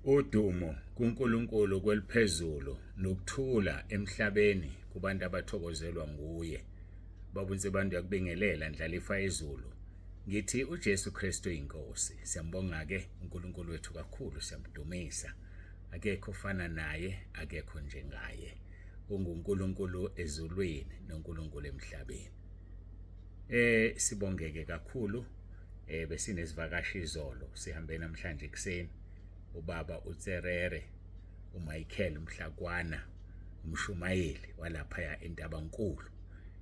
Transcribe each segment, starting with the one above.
Udumo kuNkulunkulu kweliphezulu nokuthula emhlabeni kubantu abathokozelwa nguye. Babunze bantu yakubingelela ndlalifa ezulu. Ngithi uJesu Kristu inkosi. Siyambonga ke uNkulunkulu wethu kakhulu, siyamdumisa. Akekho ofana naye, akekho njengaye. UnguNkulunkulu ezulwini noNkulunkulu emhlabeni. Sibongeke kakhulu. Besinesivakashi izolo. Sihambe namhlanje ekseni. Ubaba uTserere, uMichael Mhlakwana, umshumayeli walapha eNtabankulu.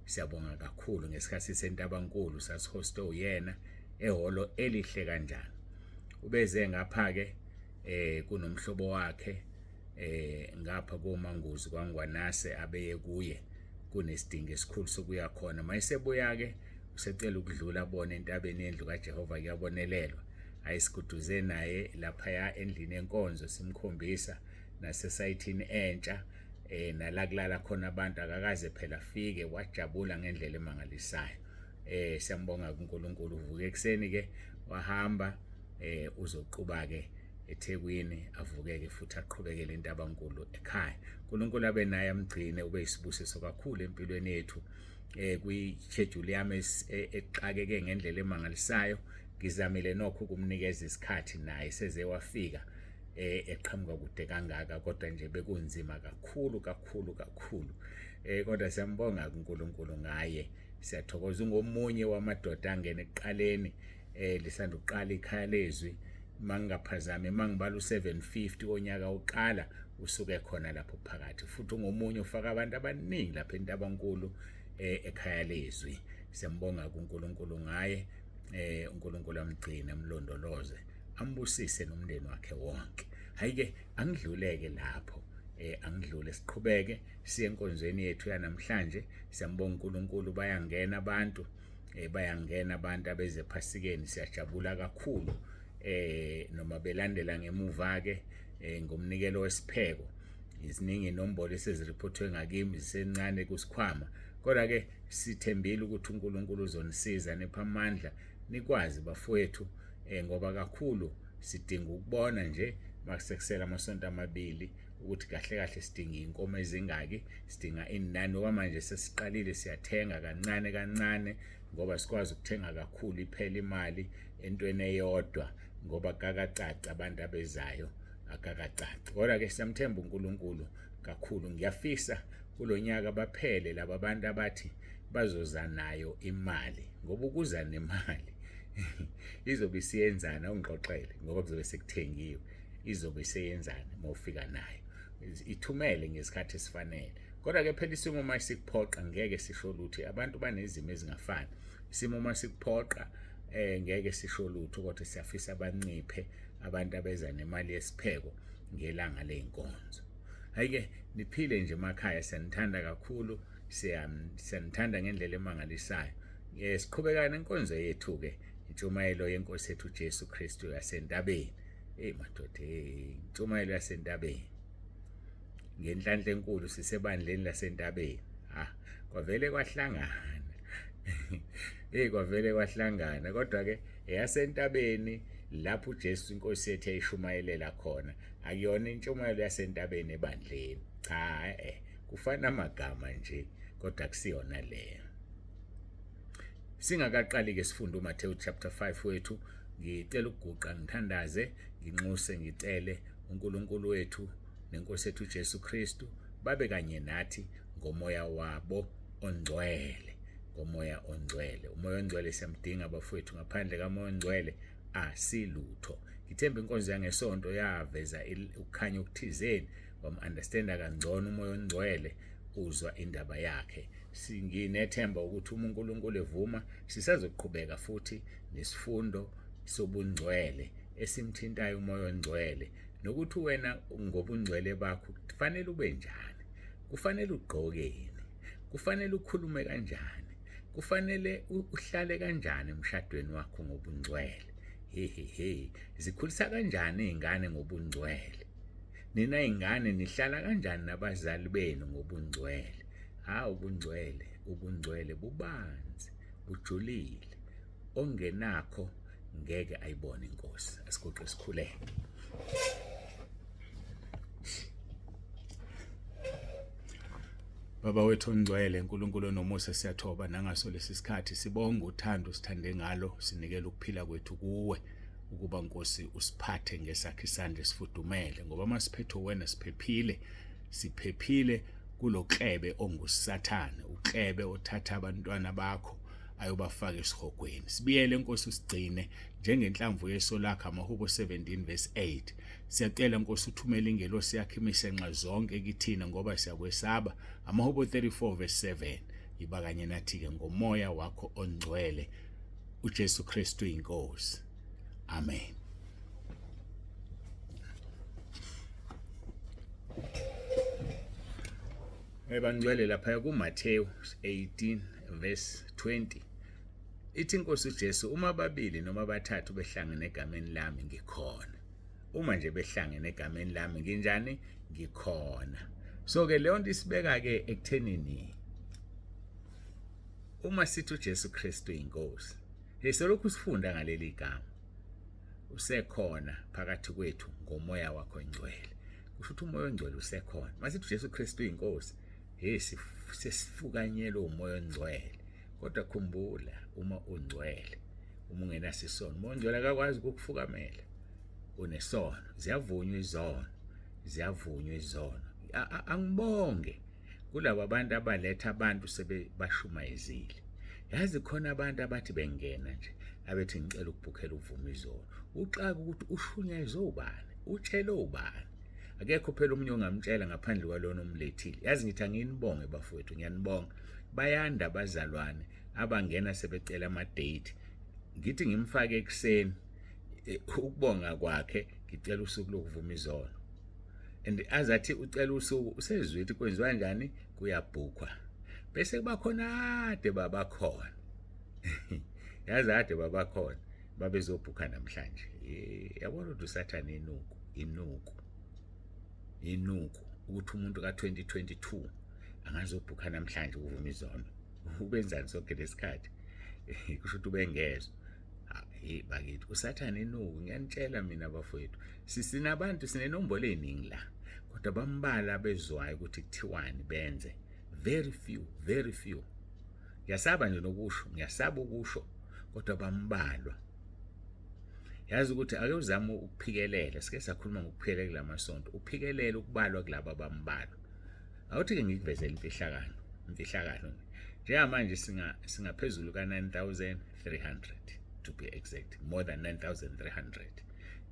Siyabonga kakhulu ngesikhathi seNtabankulu sasihoste uyena ehholo elihle kanjani. Ubeze ngapha ke kunomhlobo wakhe ngapha koManguzi kwaNgwanase abeye kuye kunesidingo esikhulu sokuya khona. Mayesebuya ke usecela ukudlula abone entabeni yendlu kaJehova kuyabonelelwa. Ayisikuduze naye lapha endlini enkonzo simkhombisa nasesayithini entsha nala kulala khona abantu akakaze phela afike wajabula ngendlela emangalisayo. Siyambonga kuNkulunkulu. Uvuke ekseni ke wahamba uzoquba ke eThekwini, avukeke futhi aqhubekele eNtabankulu ekhaya. uNkulunkulu abe naye amgcine, ube isibusiso kakhulu empilweni yethu. Kwi-schedule yami exakeke ngendlela emangalisayo, ngizamile nokho ukumnikeza isikhathi naye seze wafika eqhamuka kude kangaka, kodwa nje bekunzima kakhulu. Kodwa siyambonga uNkulunkulu ngaye. Siyathokoza ungomunye wamadoda angene ekuqaleni lisanda ukuqala ikhaya lezwi. Mangingaphazami mangibala u750 onyaka oqala usuke khona lapho phakathi, futhi ungomunye ufaka abantu abaningi lapha eNtabankulu ekhaya lezwi. Siyambonga kuNkulunkulu ngaye. uNkulunkulu amgcine, amlondoloze, ambusise nomndeni wakhe wonke. Hayi ke angidluleke lapho, angidlule siqhubeke siye enkonzweni yethu yanamhlanje. Siyambonga uNkulunkulu, bayangena abantu abeze phasikeni. Siyajabula kakhulu noma belandela ngemuva ke ngomnikelo wesipheko. Iziningi inombolo eseziripothwe ngakimi zisencane kusikhwama, kodwa ke sithembile ukuthi uNkulunkulu uzonisiza nepha amandla nikwazi bafowethu, ngoba kakhulu sidinga ukubona nje makusekusela amasonto amabili ukuthi kahle sidinga inkomo ezingaki, sidinga inani. Okwamanje sesiqalile siyathenga kancane ngoba sikwazi ukuthenga kakhulu iphela imali entweni eyodwa, ngoba kakacaca abantu abezayo akakacaci. Kodwa ke siyamthemba uNkulunkulu kakhulu. Ngiyafisa kulonyaka baphele laba abantu abathi bazoza nayo imali, ngoba ukuza nemali izobe isiyenzana. Ungixoxele ngoba kuzobe sekuthengiwe, izobe isiyenzana mawufika nayo, ithumele ngesikhathi esifanele. Kodwa ke phela isimo masikuphoqa ngeke sisho lutho. Abantu banezimo ezingafani. Isimo masikuphoqa ngeke sisho lutho, kodwa siyafisa abanciphe abantu abeza nemali yesipheko ngelanga ley'nkonzo. Hayi ke niphile nje emakhaya, siyanithanda kakhulu, siyanithanda ngendlela emangalisayo. Siqhubeka nenkonzo yethu ke, intshumayelo yenkosi yethu uJesu Kristu yasentabeni. Madoda, intshumayelo yasentabeni. Ngenhlanhla enkulu sisebandleni lasentabeni. Kwavele kwahlangana. Kwavele kwahlangana, kodwa ke eyasentabeni lapho uJesu inkosi yethu eyishumayelela khona, akuyona intshumayelo yasentabeni ebandleni. Cha, kufana amagama nje, kodwa akusiyona leyo. Singakaqali ke sifunda uMathewu chapter 5 wethu, ngicela ukuguqa, ngithandaze, nginxuse, ngicele uNkulunkulu wethu nenkosi yethu uJesu Kristu babe kanye nathi ngomoya wabo ongcwele. Ngomoya ongcwele. Umoya ongcwele siyamdinga bafowethu. Ngaphandle kamoya ongcwele asilutho. Ngithemba inkonzo yangesonto yaveza ukukhanya okuthizeni, wam-understanda kangcono umoya ongcwele, uzwa indaba yakhe. Singinethemba ukuthi uNkulunkulu evuma sisazoqhubeka futhi nesifundo sobungcwele esimthintayo umoya ongcwele, nokuthi wena ngobungcwele bakho kufanele ube njani, kufanele ugqokeni, kufanele ukhulume kanjani, kufanele uhlale kanjani emshadweni wakho ngobungcwele. Zikhulisa kanjani izingane ngobungcwele, nina izingane nihlala kanjani nabazali benu ngobungcwele. Ubungcwele bubanzi, bujulile, ongenakho ngeke ayibone inkosi. Asiguqe sikhuleke. Baba wethu ongcwele, uNkulunkulu onomusa, siyathoba nangaso lesi sikhathi, sibonga uthando sithande ngalo, sinikele ukuphila kwethu kuwe, ukuba Nkosi usiphathe ngesakhe isandla esifudumele, ngoba masiphethe wena siphephile kuloklebe ongusathane, uklebe othatha abantwana bakho ayobafaka esihogweni. Sibiyele Nkosi usigcine njengenhlamvu yeso lakho, Amahubo 17 verse 8. Siyacela Nkosi uthumele ingelosi yakhe imisenxa zonke kithina ngoba siyakwesaba, Amahubo 34 verse 7. Yiba kanye nathi-ke ngomoya wakho ongcwele, uJesu Kristu inkosi. Amen. Ebangcwele lapha kuMathewu 18 verse 20. Ithi Inkosi uJesu, uma babili noma bathathu behlangene egameni lami ngikhona. Uma nje behlangene egameni lami nginjani? Ngikhona. So ke leyo nto isibeka ke ekuthenini uma sithi uJesu Kristu inkosi, eselokhu sifunda ngaleli gama, usekhona phakathi kwethu ngomoya wakho ongcwele. Kusho ukuthi umoya ongcwele usekhona. Masithi uJesu Kristu inkosi, sesifukanyelwe umoya ongcwele. Kodwa khumbula, uma ungcwele, uma ungenaso isono, umoya ongcwele akakwazi ukukufukamela. Unesono, ziyavunywa izono. Angibonge kulabo abantu abaletha abantu sebashumayezile. Yazi khona abantu abathi bengena nje abethi ngicela ukubhukhela uvuma izono. Uxaka ukuthi ushunyayezwe ubani, utshele ubani. Akekho phela umunye ongamtshela ngaphandle kwalona omlethile. Yazi ngithi anginibonge bafowethu, ngiyanibonga. Bayanda abazalwane abangena sebecela ama-date. Ngithi ngimfake ekuseni ukubonga kwakhe, ngicela usuku lokuvuma izono. And azathi ucela usuku usezwithi kwenziwa kanjani, kuyabhukhwa. Bese kuba khona ade babakhona. Yazi ade babakhona babezobhukha namhlanje. Yabona ukuthi usathane inuku ukuthi umuntu ka2022 angazobhukha namhlanje ukuvuma izono. Ubenzani sonke lesikhathi? Kusho ukuthi ubengezwe. Bakithi usathane inuku. Ngiyanitshela mina bafowethu, sinabantu sinenombolo eziningi la, kodwa bambala bezwayo ukuthi kuthiwani benze. Very few. Ngiyasaba nje nokusho, ngiyasaba ukusho, kodwa bambalwa. Yazi ukuthi ake uzame ukuphikelela, sike sakhuluma ngokuphikelela lamasonto, uphikelela ukubalwa kulabo abambalwa. Awuthi-ke ngikuvezela imfihlakalo. Njengamanje singaphezulu ka-9,300 to be exact, more than 9,300.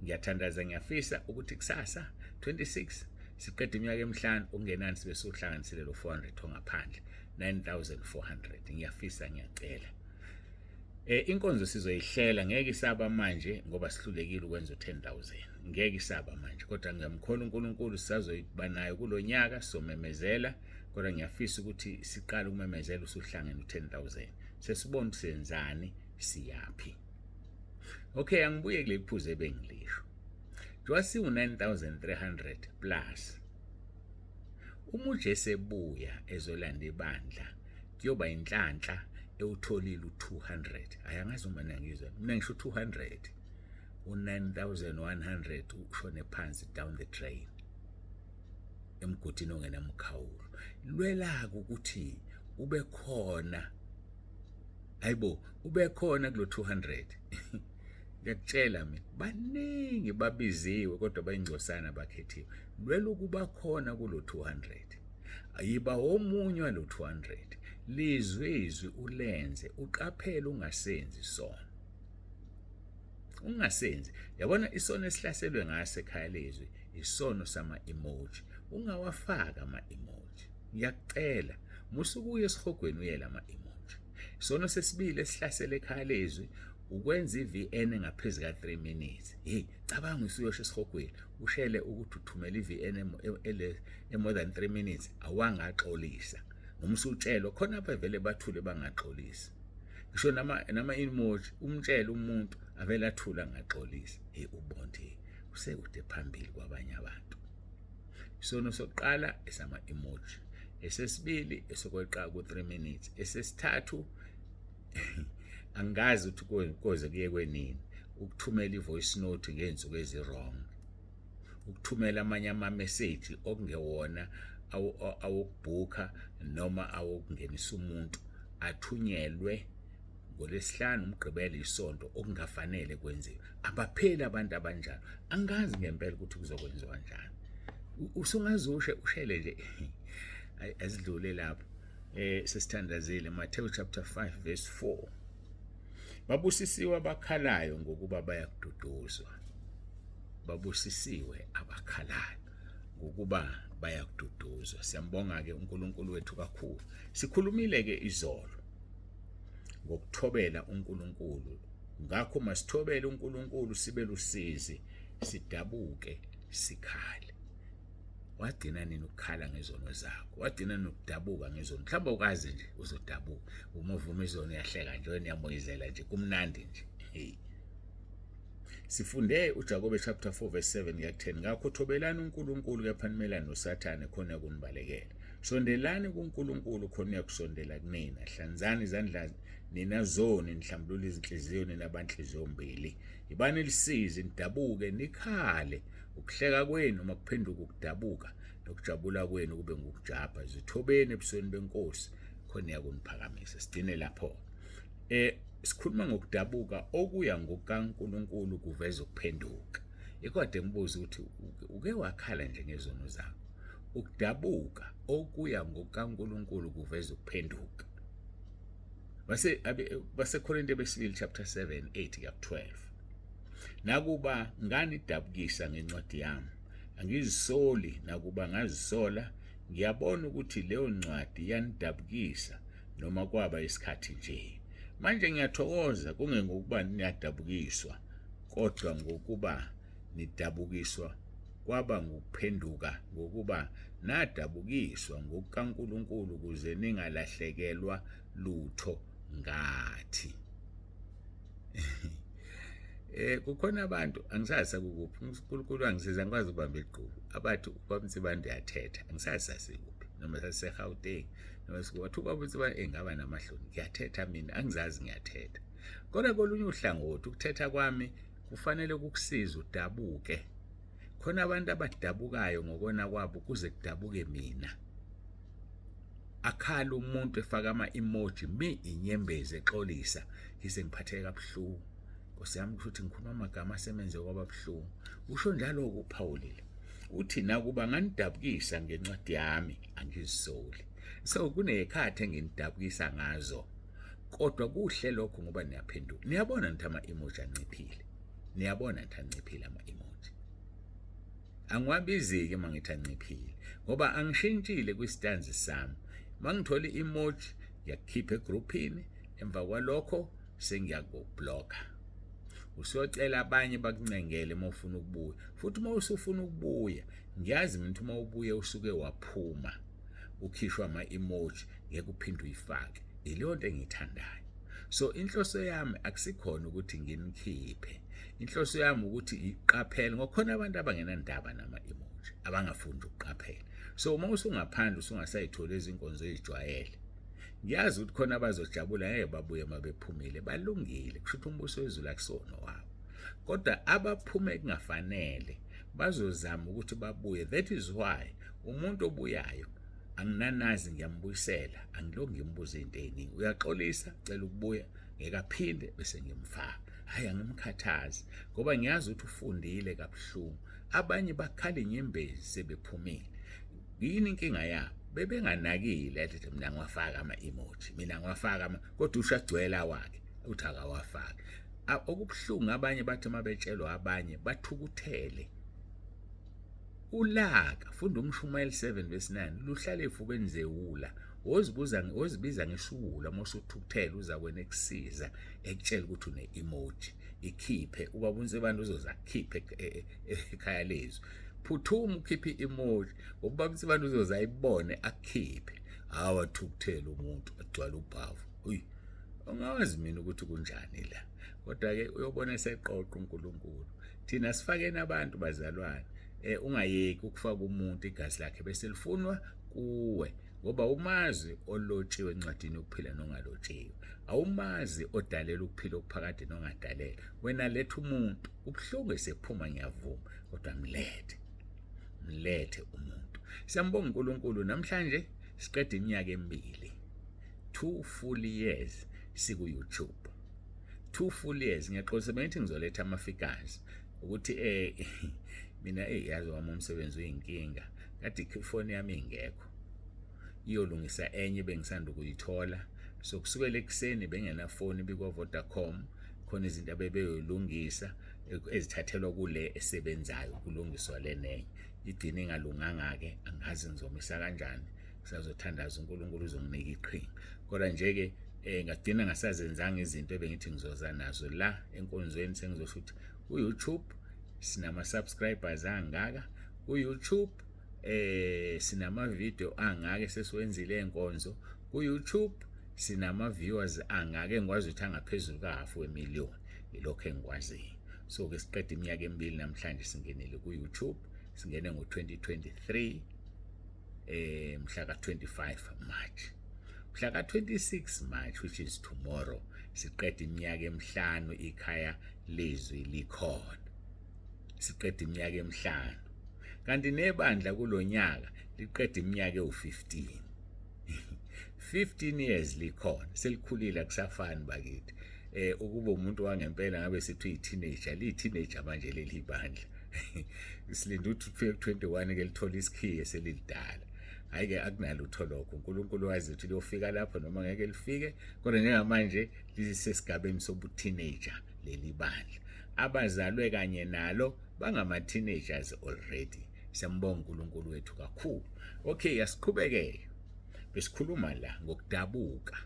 Ngiyathandaza, ngiyafisa ukuthi kusasa 26 siqede iminyaka emihlanu okungenani sibe sohlanganisile lo 400 ongaphandle, 9,400. Ngiyafisa, ngiyacela. Inkonzo sizoyihlela, ngeke isaba manje ngoba sihlulekile ukwenza u10,000. Ngeke isaba manje, kodwa ngiyamkhola uNkulunkulu sisazoyiba nayo kulonyaka, somemezela. Kodwa ngiyafisa ukuthi siqale ukumemezela usuhlangene u10,000. Sesibona senzani, siyapi. Okay, angibuye kuleli phuzu ebengilisho. Njengoba siwu-9,300 plus, uma uJesu ebuya ezolanda ibandla kuyoba inhlanhla ewutholile u200. Ayangazi uma nangizwa mina ngisho 200. U9,100 ushone phansi down the drain emgodini ongenamkhawulo. Lwelaka ukuthi ube khona, hayibo, ube khona kulo 200. Ngiyakutshela mina, baningi babiziwe kodwa bayingcosana bakhethiwe. Lwela ukuba khona kulo 200. Ayiba omunye walo 200. Lizwi ulenze, uqaphele ungasenzi isono. Ungasenzi. Yabona isono esihlaselwe ngase ekhaya lezwi, isono sama-emoji. Ungawafaka ama-emoji. Ngiyakucela, musukuye esihogweni uyela ama-emoji. Isono sesibili esihlasele ekhaya lezwi, ukwenza iVN ngaphezulu ka3 minutes. Cabanga usuyosho esihogweni, ushele ukuthi uthumela iVN more than 3 minutes, awangaxolisa. Noma usutshelwa khona apha vele bathule bangaxolisi. Ngisho nama-emoji umtshela umuntu avela athula ngaxolisa. Ubonde usekude phambili kwabanye abantu. Isono sokuqala esama-emoji, esesibili esokweqa ku3 minutes, esesithathu angazi ukuthi koze kuye kwenini, ukuthumela ivoice note ngezinsuku ezirong, ukuthumela amanye ama-message okungewona awokubhuka noma awokungenisa umuntu athunyelwe ngoLwesihlanu uMgqibelo isonto okungafanele kwenziwe. Abapheli abantu abanjalo. Angazi ngempela ukuthi kuzokwenziwa kanjani. Usungazushe ushele nje asidlule lapho. Sesithandazile Matthew chapter 5 verse 4. Babusisiwe abakhalayo ngokuba bayakududuzwa. Babusisiwe abakhalayo ngokuba bayakududuzwa. Siyambonga ke uNkulunkulu wethu kakhulu. Sikhulumile ke izolo ngokuthobela uNkulunkulu. Ngakho masithobele uNkulunkulu sibe lusizi, sidabuke, sikhale. Wagcina nini ukukhala ngezono zakho? Wagcina nokudabuka ngezono? Mhlawumbe ukazi nje uzodabuka. Uma uvuma izono yahleka nje wena uyamoyizela nje kumnandi nje. Sifunde uJakobe chapter 4 verse 7 kuya 10. Ngakho thobelani uNkulunkulu kepha nimelane noSathane khona kunibalekela. Sondelani kuNkulunkulu khona uyakusondela kunina. Hlanzani izandla nina zoni nihlambulule izinhliziyo ninabanhliziyo mbili. Ibani lisizi nidabuke nikhale. Ukuhleka kwenu noma kuphenduka ukudabuka nokujabula kwenu kube ngokujabha. Zithobeni ebusweni benkosi khona iyakuniphakamisa. Sigcine lapho. Sikhuluma ngokudabuka okuya ngokaNkulunkulu kuveza ukuphenduka. Ikade ngibuza ukuthi uke wakhala nje ngezono zakho. Ukudabuka okuya ngokaNkulunkulu kuveza ukuphenduka. Base Korinte besibili chapter 7 8 kuya 12. Nakuba nganidabukisa ngencwadi yami, angizisoli nakuba ngazisola, ngiyabona ukuthi leyo ncwadi yanidabukisa noma kwaba isikhathi nje. Manje ngiyathokoza kungengokuba niyadabukiswa, kodwa ngokuba nidabukiswa kwaba ngokuphenduka ngokuba nadabukiswa ngokaNkulunkulu ukuze ningalahlekelwa lutho ngathi. Kukhona abantu angisazi ukuphi uNkulunkulu angisiza ngikwazi ukubamba iqhubu abathi ubamtsibande yathetha angisazi sasikuphi noma saseGauteng noma sikwathi ubamtsibande engaba namahloni ngiyathetha mina angizazi ngiyathetha kodwa kolunye uhlangothi ukuthetha kwami kufanele ukukusiza udabuke khona abantu abadabukayo ngokona kwabo kuze kudabuke mina akhala umuntu efaka ama-emoji inyembezi exolisa ngise ngiphatheke kabuhlungu Osiyami ukuthi ngikhuluma amagama asemenze kwababuhlungu. Usho njalo uPaulile. Uthi nakuba nganidabukisa ngencwadi yami angizisoli. So kunekhathi enginidabukisa ngazo. Kodwa kuhle lokho ngoba niyaphenduka. Niyabona ngithi ama-emoji anciphile. Niyabona ngithi anciphile ama-emoji. Angiwabizi-ke mangithi anciphile ngoba angishintshile kwistanzi sami. Mangithola i-emoji yakukhipha egroupini emva kwalokho sengiyakubhlocka. Usiyocela abanye bakuncengele uma ufuna ukubuya. Futhi uma usufuna ukubuya, ngiyazi mina uma ubuye usuke waphuma. Ukhishwa ama-emoji ngeke uphinde uyifake. Ileyo nto engiyithandayo. So inhloso yami akusikhona ukuthi nginikhiphe. Inhloso yami ukuthi iqaphele ngokukhona abantu abangenandaba nama-emoji, abangafuni ukuqaphela. So uma usungaphandle usungasayithola izinkonzo ezijwayele. Ngiyazi ukuthi khona abazojabula ngeke babuye mabephumile balungile kusho ukuthi umbuso wezulu akusona wabo kodwa abaphume kungafanele bazozama ukuthi babuye. That is why umuntu obuyayo anginanazi ngiyambuyisela angilongi ngimbuze into eziningi uyaxolisa cela ukubuya ngeke aphinde bese ngimfaka. Hayi angimkhathazi ngoba ngiyazi ukuthi ufundile kabuhlungu. Abanye bakhala inyembezi sebephumile. Yini inkinga yabo? Bebenganakile athi mina ngiwafaka ama-emoji mina ngiwafaka kodwa ushagcwela wakhe uthi akawafaki. Okubuhlungu abanye bathi mabetshelwa abanye bathukuthele. Ulaka funda uMshumayeli 7 verse 9 luhlala efubeni zewula wozibiza ngesiwula mosuthukuthela uza kwena ekusiza ekutshela ukuthi une-emoji ikhiphe ubaba uNsibanda uzoza khiphe ekhaya lezwi. Phuthuma ukhiphe i-emoji ubaba uNsibanda uzoza ayibone akhiphe. Awathukuthela umuntu agcwala ubhavu. Ungawazi mina ukuthi kunjani la. Kodwa ke uyobona eseqoqa uNkulunkulu. Thina sifakeni abantu bazalwane. Ungayeki ukufaka umuntu igazi lakhe bese lifunwa kuwe ngoba umazi olotshiwe encwadini ukuphila nongalotshiwe. Awumazi odalela ukuphila okuphakade nongadalela. Wena letha umuntu ubuhlungu esephuma ngiyavuma kodwa mlethe. mlethe umuntu. Siyambonga uNkulunkulu namhlanje siqeda iminyaka emibili, 2 full years siku YouTube. 2 full years. Ngiyaxolisa bengithi ngizoletha ama-figures ukuthi mina yazi wami umsebenzi uyinkinga. Kade ifoni yami ingekho, iyolungisa enye bengisanda ukuyithola. So kusukela ekuseni bengenafoni bikwa Vodacom, khona izinto abebeyoyilungisa ezithathelwa kule esebenzayo kulungiswa lenenye. Igcine ingalunganga ke, angazi ngizomisa kanjani. Sizothandaza uNkulunkulu uzonginika iqhinga. Kodwa nje ke ngagcina ngasazenzanga izinto ebengithi ngizoza nazo la enkonzweni. Sengizosho ukuthi ku-YouTube sinama subscribers angaka, ku-YouTube sinama video angaka sesiwenzile enkonzo, ku-YouTube sinama viewers angaka engikwazi ukuthi angaphezulu ka-500,000, ilokho engikwaziyo. So ke siqeda iminyaka emibili namhlanje singenile ku-YouTube. Singene ngo-2023 mhla ka-25 March. Mhla ka-26 March, which is tomorrow, siqeda iminyaka emihlanu ikhaya lezwi likhona. Siqeda iminyaka emihlanu. Kanti nebandla kulonyaka liqeda iminyaka ewu-15. 15 years likhona. Selikhulile akusafani bakithi. Ukuba umuntu wangempela ngabe sithi uyi-teenager, liyi-teenager manje leli bandla. Silinda ukuthi ufike ku-21 ke lithola isikhiye selidala. Hayi ke akunalo utholokho. uNkulunkulu wazi ukuthi liyofika lapho noma ngeke lifike, kodwa njengamanje lisesigabeni sobu-teenager leli bandla. Abazalwe kanye nalo bangama-teenagers already. Siyambonga uNkulunkulu wethu kakhulu. Okay, asiqhubeke. Besikhuluma la ngokudabuka.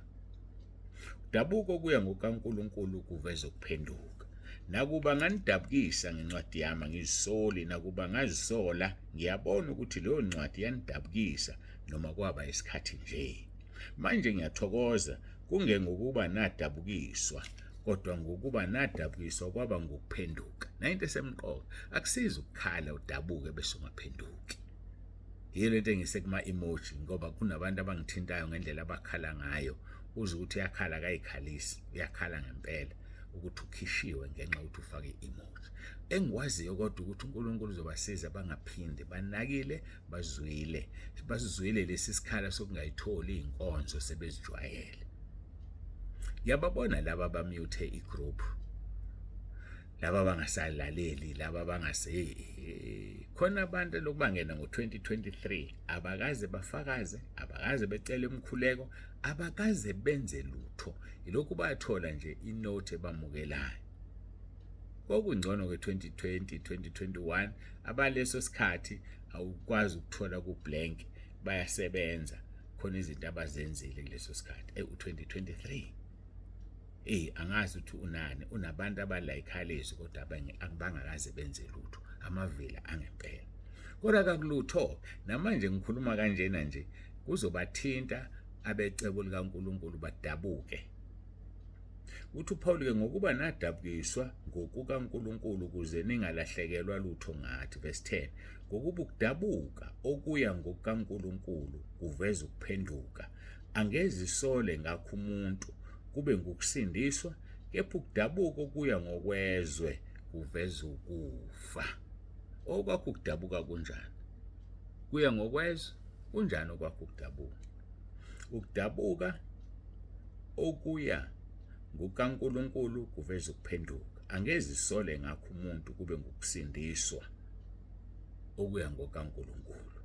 Dabuko kuya ngokaNkulunkulu kuveza ukuphenduka. Nakuba nganidabukisa ngencwadi yami ngizisoli, nakuba ngazisola ngiyabona ukuthi leyo ncwadi yanidabukisa noma kwaba isikhathi nje. Manje ngiyathokoza kungengokuba nadabukiswa, kodwa ngokuba nadabukiswa kwaba ngokuphenduka. Nayinto esemqoka, akusizi ukukhala udabuke bese ungaphenduki. Yile nto engise kuma-emoji ngoba kunabantu abangithintayo ngendlela abakhala ngayo. Uze ukuthi yakhala kayikhalisi, uyakhala ngempela ukuthi ukhishiwe ngenxa ukuthi ufake i-emoji. Engikwaziyo kodwa ukuthi uNkulunkulu uzobasiza bangaphinde banakile, bazizwile lesi sikhala sokungayitholi iy'nkonzo sebezijwayele. Ngiyababona laba abamute i-group, laba bangasalaleli, laba khona abantu lokubangena ngo-2023 abakaze bafakaze, abakaze becele umkhuleko, abakaze benze lutho. Ilokhu bathola nje inote ebamukelayo. Kokungcono ke-2020, 2021 abaleso sikhathi awukwazi ukuthola ku-blank, bayasebenza khona izinto abazenzile kuleso sikhathi. U-2023 angazi ukuthi unani, unabantu abalayikha lezi kodwa bangakaze benze lutho, amavila angempela. Kodwa kakulutho, namanje ngikhuluma kanjena nje kuzobathinta abecebo likaNkulunkulu badabuke. Uthi uPaul ke ngokuba nadabukiswa ngokukaNkulunkulu ukuze ningalahlekelwa lutho ngathi, verse 10, ngokuba ukudabuka okuya ngokukaNkulunkulu kuveza ukuphenduka. Angezisole ngakho umuntu kube ngokusindiswa, kepha ukudabuka okuya ngokwezwe kuveza ukufa. Okwakho ukudabuka kunjani? Kuya ngokwezwe kunjani okwakho ukudabuka? Ukudabuka okuya ngokaNkulunkulu kuveza ukuphenduka. Angezisole ngakho umuntu kube ngokusindiswa okuya ngokaNkulunkulu,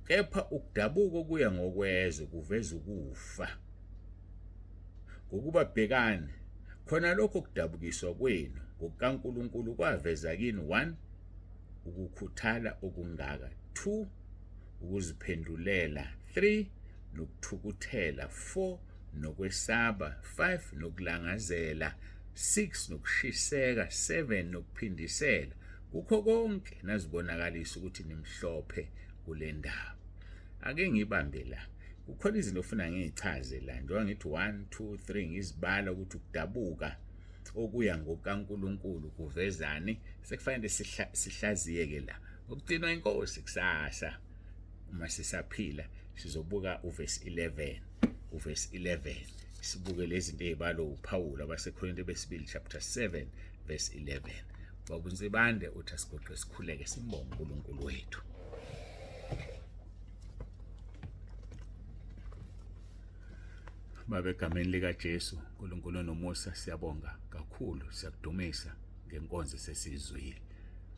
kepha ukudabuka okuya ngokwezwe kuveza ukufa. Ngokuba bhekani, khona lokho kudabukiswa kwenu ngokaNkulunkulu kwaveza kini 1, ukukhuthala okungaka, 2, ukuziphendulela, 3, nokuthukuthela, 4, nokwesaba, 5, nokulangazela, 6, nokushiseka, 7, nokuphindisela. Kukho konke nazibonakalisa ukuthi nimhlophe kule ndaba. Ake ngibambe la. Kukhona izinto ofuna ngiyichaze la. Njengoba ngithi 1, 2, 3 ngizibala ukuthi ukudabuka okuya ngokaNkulunkulu kuvezani. Sekufanele sihlaziyeke la. Ukugcinwa inkosi kusasa uma sisaphila sizobuka uverse 11. Uverse 11 sibuke lezi zinto ezibalo uPaul abaseKorinte besibili chapter 7 verse 11. Baba uNzibande uthi asigoqe sikhuleke simbonge uNkulunkulu wethu. Baba egameni lika Jesu, uNkulunkulu nomusa, siyabonga kakhulu, siyakudumisa ngenkonzo sesizwile.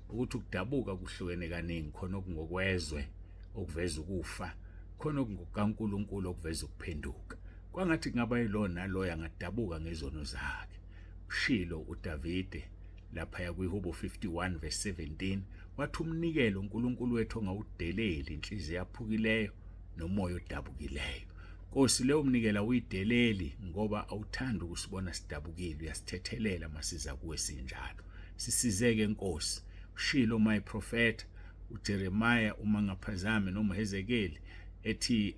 Ukuthi ukudabuka kuhlukene kaningi, khona okungokwezwe okuveza ukufa, khona okungokaNkulunkulu okuveza ukuphenduka. Kwangathi kungaba yilo naloya angadabuka ngezono zakhe. Ushilo uDavide lapha kwiHubo 51 verse 17 wathi umnikelo uNkulunkulu wethu ongawudeleli inhliziyo yaphukileyo nomoya odabukileyo. Nkosi, leyo umnikela uyideleli ngoba awuthanda ukusibona sidabukile, uyasithethelela masiza kuwe sinjalo. Sisizeke Nkosi. Ushilo my prophet uJeremiah uma ngaphazame noma Hezekeli ethi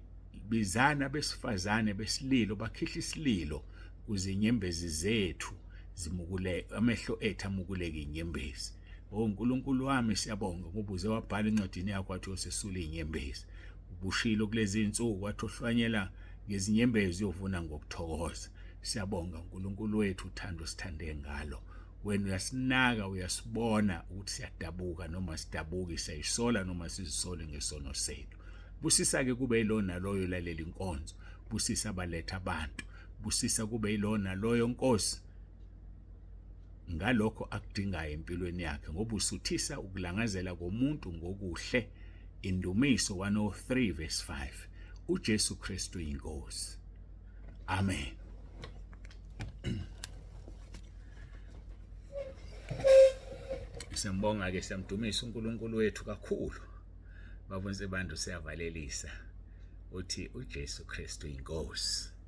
bizana besifazane besililo bakhihla isililo kuze inyembezi zethu zimukule, amehlo ethu amukuleke inyembezi. uNkulunkulu wami siyabonga ngoba uze wabhala encwadini yakho wathi usesula inyembezi. Ubushilo kulezi insuku wathi ohlwanyela ngezinyembezi uyovuna ngokuthokoza. Siyabonga uNkulunkulu wethu, uthando sithande ngalo. Wena uyasinaka, uyasibona ukuthi siyadabuka noma sidabuki, siyayisola noma sizisole ngesono sethu. Busisa-ke kube yilo naloyo lalela inkonzo, busisa abaletha abantu, busisa kube yilo naloyo Nkosi ngalokho akudingayo empilweni yakhe, ngoba usuthisa ukulangazela komuntu ngokuhle. Indumiso 103 verse 5. uJesu Kristu inkosi. Amen. Siyambonga ke, siyamdumisa uNkulunkulu wethu kakhulu. Baba uNzibande siyavalelisa uthi uJesu Kristu inkosi.